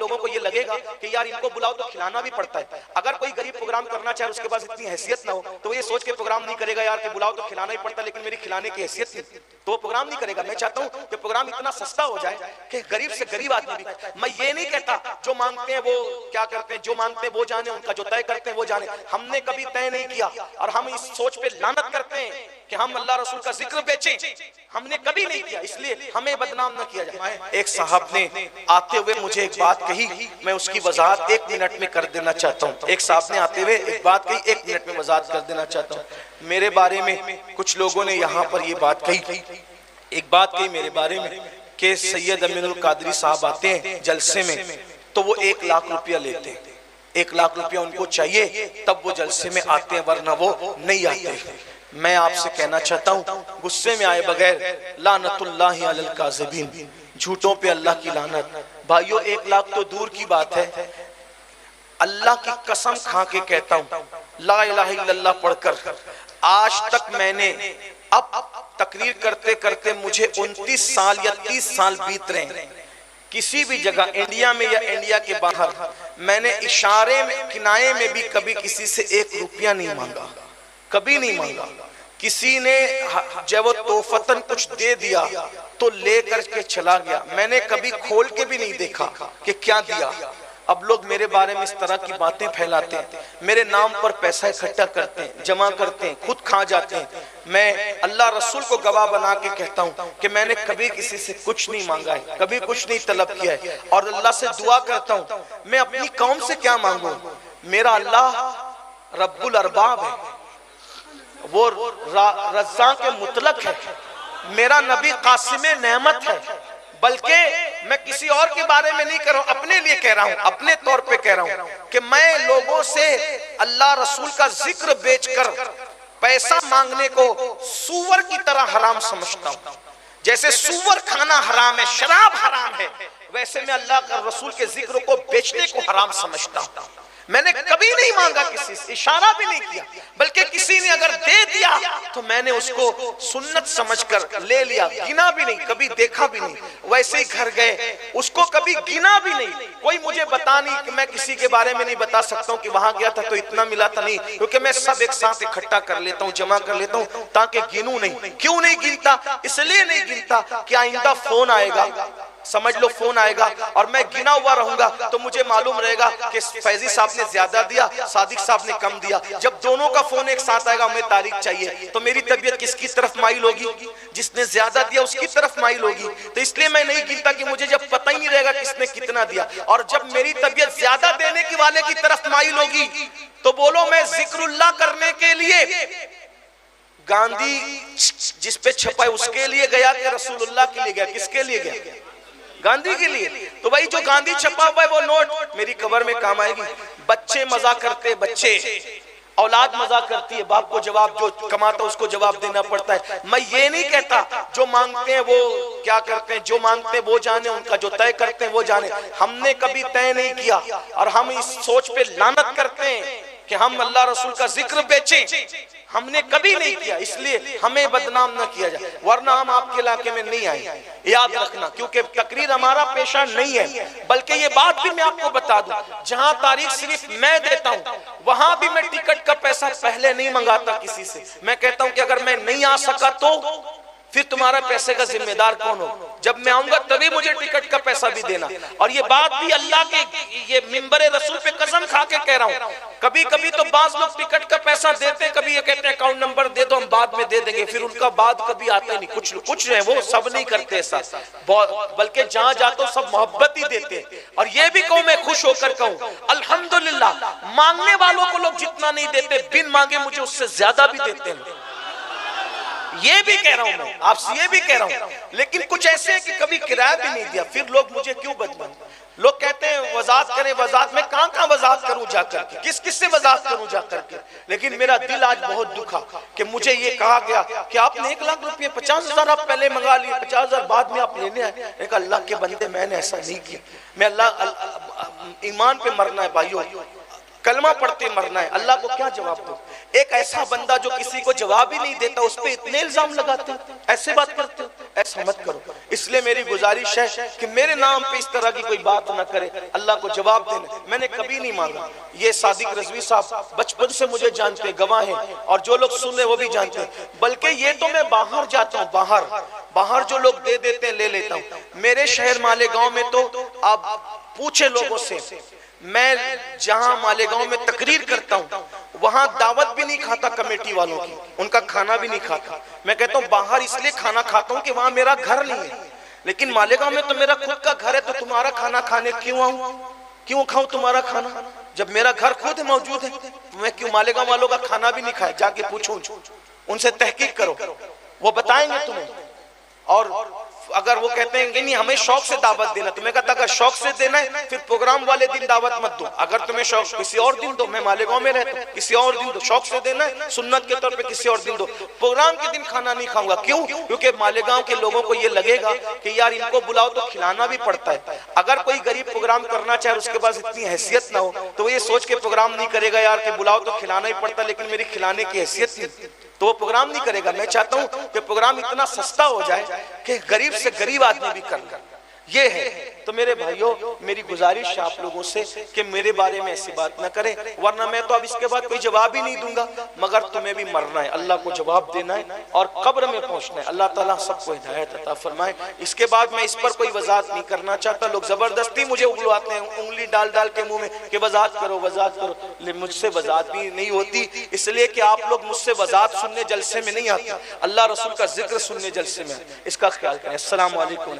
लोगों को ये लगेगा कि यार इनको बुलाओ तो खिलाना भी पड़ता है। अगर कोई गरीब प्रोग्राम करना चाहे उसके पास इतनी हैसियत ना हो तो ये सोच के प्रोग्राम नहीं करेगा यार कि बुलाओ तो खिलाना ही पड़ता है लेकिन मेरी खिलाने की हैसियत नहीं, तो वो प्रोग्राम नहीं करेगा। मैं चाहता हूँ कि प्रोग्राम इतना सस्ता हो जाए कि गरीब से गरीब आदमी भी, मैं ये नहीं कहता जो मांगते हैं वो क्या करते हैं, जो मांगते हैं वो जाने, उनका जो तय करते हैं वो जाने। हमने कभी तय नहीं किया और हम इस सोच पे लानत करते हैं कि हम अल्लाह रसूल का जिक्र बेचें, हमने कभी नहीं किया, इसलिए हमें बदनाम न किया जाए। एक साहब ने आते हुए मुझे एक बात कही, मैं उसकी वजाहत 1 मिनट में कर देना चाहता हूँ। एक साहब ने आते हुए एक बात कही, 1 मिनट में वजाहत कर देना चाहता हूँ। मेरे बारे में कुछ लोगों ने यहाँ पर ये बात कही, एक बात कही मेरे बारे में कि सैयद अमीनुल कादरी साहब आते हैं जलसे में तो वो 1 लाख रुपया लेते हैं, 1 लाख रुपया उनको चाहिए तब वो जलसे में आते हैं, वरना वो नहीं आते। मैं आपसे कहना चाहता हूँ गुस्से में आए बगैर, लानतुल्लाहि अलल काज़िबीन, झूठों पे अल्लाह की लानत। भाइयों 1 लाख तो दूर की बात है, अल्लाह की कसम खा के कहता हूँ ला इलाहा इल्लल्लाह पढ़कर आज तक मैंने, अब तकरीर करते करते मुझे 29 साल या 30 साल बीत रहे हैं, किसी भी जगह इंडिया में या इंडिया के बाहर मैंने इशारे में किनारे में भी कभी किसी से 1 रुपया नहीं मांगा, कभी नहीं मांगा। किसी ने जब वो तोहफतन कुछ दे दिया तो लेकर के चला गया, मैंने कभी खोल के भी नहीं देखा कि क्या दिया। अब लोग मेरे बारे में इस तरह की बातें फैलाते हैं, मेरे नाम पर पैसा इकट्ठा करते हैं, जमा करते हैं, खुद खा जाते हैं। मैं अल्लाह रसूल को गवाह बना के कहता हूँ कि मैंने कभी किसी से कुछ नहीं मांगा है, कभी कुछ नहीं तलब किया है, और अल्लाह से दुआ करता हूँ मैं अपनी कौम से क्या मांगू। मेरा अल्लाह रब्बुल अरबाब है, वो रज़्ज़ाक़ के मुतलक है, मेरा नबी कासिमे नेमत है। बल्कि मैं किसी और के बारे में नहीं कह रहा हूं, अपने लिए कह रहा हूं, अपने तौर पे कह रहा हूं कि मैं लोगों से अल्लाह रसूल का जिक्र बेचकर पैसा मांगने को सूअर की तरह हराम समझता हूं। जैसे सूअर खाना हराम है, शराब हराम है, वैसे मैं अल्लाह का रसूल के जिक्र को बेचने को हराम समझता हूं। मैंने कभी नहीं मांगा किसी से, इशारा भी नहीं किया, बल्कि किसी ने अगर दे दिया तो मैंने उसको सुन्नत समझकर ले लिया, गिना भी नहीं, कभी देखा भी नहीं। वैसे ही घर गए, उसको कभी गिना भी नहीं। कोई मुझे बता नहीं कि मैं किसी के बारे में नहीं बता सकता हूँ कि वहां गया था तो इतना मिला था, नहीं, क्योंकि मैं सब एक साथ इकट्ठा कर लेता हूँ, जमा कर लेता हूँ ताकि गिनूं नहीं। क्यों नहीं गिनता? इसलिए नहीं गिनता कि आइंदा फोन आएगा, समझ लो फोन आएगा और मैं गिना हुआ रहूंगा तो मुझे मालूम रहेगा कि फैजी साहब ने ज्यादा दिया, सादिक साहब ने कम दिया। जब दोनों का फोन एक साथ आएगा, हमें तारीख चाहिए, तो मेरी तबीयत किसकी तरफ माइल होगी? जिसने ज्यादा दिया उसकी तरफ माइल होगी। तो इसलिए मैं नहीं गिनता कि मुझे जब पता ही नहीं रहेगा किसने कितना दिया। और जब मेरी तबीयत ज्यादा देने की वाले की तरफ माइल होगी तो बोलो मैं जिक्रुल्लाह करने के लिए गांधी जिस पे छपा है उसके लिए गया कि रसूलुल्लाह के लिए गया? किसके लिए गया? गांधी के लिए। तो भाई जो गांधी छपा हुआ है वो नोट मेरी कब्र में काम आएगी। बच्चे मजा करते, बच्चे औलाद मजा करती है, बाप को जवाब, जो कमाता उसको जवाब देना पड़ता है। मैं ये नहीं कहता जो मांगते हैं वो क्या करते हैं, जो मांगते हैं वो जाने, उनका जो तय करते हैं वो जाने। हमने कभी तय नहीं किया और हम इस सोच पे लानत करते हैं कि हम अल्लाह रसूल का जिक्र बेचें, हमने कभी नहीं किया, इसलिए हमें बदनाम न किया जाए, वरना हम आपके इलाके में नहीं आए, याद रखना। क्योंकि तकरीर हमारा पेशा नहीं है, बल्कि ये बात भी मैं आपको बता दूं, जहां तारीख सिर्फ मैं देता हूं वहां भी मैं टिकट का पैसा पहले नहीं मंगाता किसी से। मैं कहता हूं कि अगर मैं नहीं आ सका तो फिर तुम्हारा पैसे का जिम्मेदार कौन हो? जब मैं आऊंगा तभी मुझे टिकट का पैसा भी देना। और ये बात भी अल्लाह के ये मिंबरे रसूल पे कसम खा के कह रहा हूँ। कभी कभी तो बाज लोग टिकट का पैसा देते हैं, कभी ये कहते हैं अकाउंट नंबर दे दो हम बाद में दे देंगे, फिर उनका बाद कभी आता ही नहीं। कुछ है वो सब नहीं करते ऐसा, बल्कि जहां जाते हो सब मोहब्बत ही देते हैं। और ये भी कहूं, मैं खुश होकर कहूं अल्हम्दुलिल्लाह, मांगने वालों को लोग जितना नहीं देते, बिन मांगे मुझे उससे ज्यादा भी देते हैं। ये भी कह रहा हूं मैं आपसे, ये भी कह रहा हूं। लेकिन कुछ ऐसे है कि कभी किराया भी नहीं दिया, फिर लोग मुझे क्यों बदनाम? लोग कहते हैं वजात करें, वजात में कहां वजात करूं जाकर के, किस किस से वजात करूं जाकर के। लेकिन मेरा दिल आज बहुत दुखा कि मुझे ये कहा गया कि आपने 1 लाख रुपये 50,000 आप पहले मंगा लिए, 50,000 बाद में आप लेने आए। एक अल्लाह के बंदे, मैंने ऐसा नहीं किया। मैं अल्लाह ईमान पे मरना है भाइयों, कलमा पढ़ते मरना है। अल्लाह को क्या जवाब दो? एक ऐसा बंदा जो किसी को जवाब ही नहीं देता, उस पर इतने इल्जाम लगाते हो, ऐसे बात करते हो, ऐसा मत करो। इसलिए मेरी गुजारिश है कि मेरे नाम पे इस तरह की कोई बात ना करे, अल्लाह को जवाब देना। मैंने कभी नहीं मांगा। ये सादिक रिजवी साहब बचपन से मुझे जानते, गवाह हैं, और जो लोग सुन रहे वो भी जानते हैं। बल्कि ये तो मैं बाहर जाता हूँ, बाहर जो लोग दे देते हैं ले लेता हूँ। मेरे शहर मालेगांव में तो आप पूछे लोगों से, मैं जहां मालेगांव में तकरीर करता हूं वहां दावत भी नहीं खाता कमेटी वालों की, उनका खाना भी नहीं खाता। मैं कहता हूं बाहर इसलिए खाना खाता हूं कि वहां मेरा घर नहीं है, लेकिन मालेगांव में तो मेरा खुद का घर है, तो तुम्हारा खाना खाने क्यों आऊं, क्यों खाऊं तुम्हारा खाना? जब मेरा घर खुद मौजूद है, मैं क्यों मालेगांव वालों का खाना भी नहीं खाए? जाके पूछो उनसे, तहकीक करो, वो बताएंगे तुम्हें। और अगर वो कहते हैं कि नहीं हमें शौक से दावत देना, तो मैं कहता अगर शौक से देना है फिर प्रोग्राम वाले दिन दावत मत दो। अगर तुम्हें शौक किसी और दिन दो, मैं मालेगांव में रहता हूं, किसी और दिन दो। शौक से देना है सुन्नत के तौर पे किसी और दिन दो। प्रोग्राम के दिन खाना नहीं खाऊंगा। क्यों? क्योंकि मालेगांव के लोगों को ये लगेगा कि यार इनको बुलाओ तो खिलाना भी पड़ता है। अगर कोई गरीब प्रोग्राम करना चाहे उसके पास इतनी हैसियत ना हो तो वो ये सोच के प्रोग्राम नहीं करेगा यार कि बुलाओ तो खिलाना ही पड़ता, लेकिन मेरी खिलाने की हैसियत नहीं, तो वो प्रोग्राम नहीं करेगा। मैं चाहता हूं कि प्रोग्राम इतना सस्ता हो जाए कि गरीब से गरीब आदमी भी कर ले। ये है। तो मेरे भाइयों, मेरी गुजारिश है आप लोगों से कि मेरे बारे में ऐसी बात न करें, वरना मैं तो अब इसके बाद कोई जवाब ही नहीं दूंगा। मगर तुम्हें भी मरना है, अल्लाह को जवाब देना है और कब्र में पहुंचना है। अल्लाह ताला सबको हिदायत अता फरमाए। इसके बाद मैं इस पर कोई वजाहत नहीं करना चाहता। लोग जबरदस्ती मुझे उगलवाते हैं, उंगली डाल डाल के मुंह में कि वजाहत करो वजाहत करो, लेकिन मुझसे वजाहत भी नहीं होती, इसलिए कि आप लोग मुझसे वजाहत सुनने जलसे में नहीं आते, अल्लाह रसूल का जिक्र सुनने जलसे में। इसका ख्याल करें। अस्सलाम वालेकुम।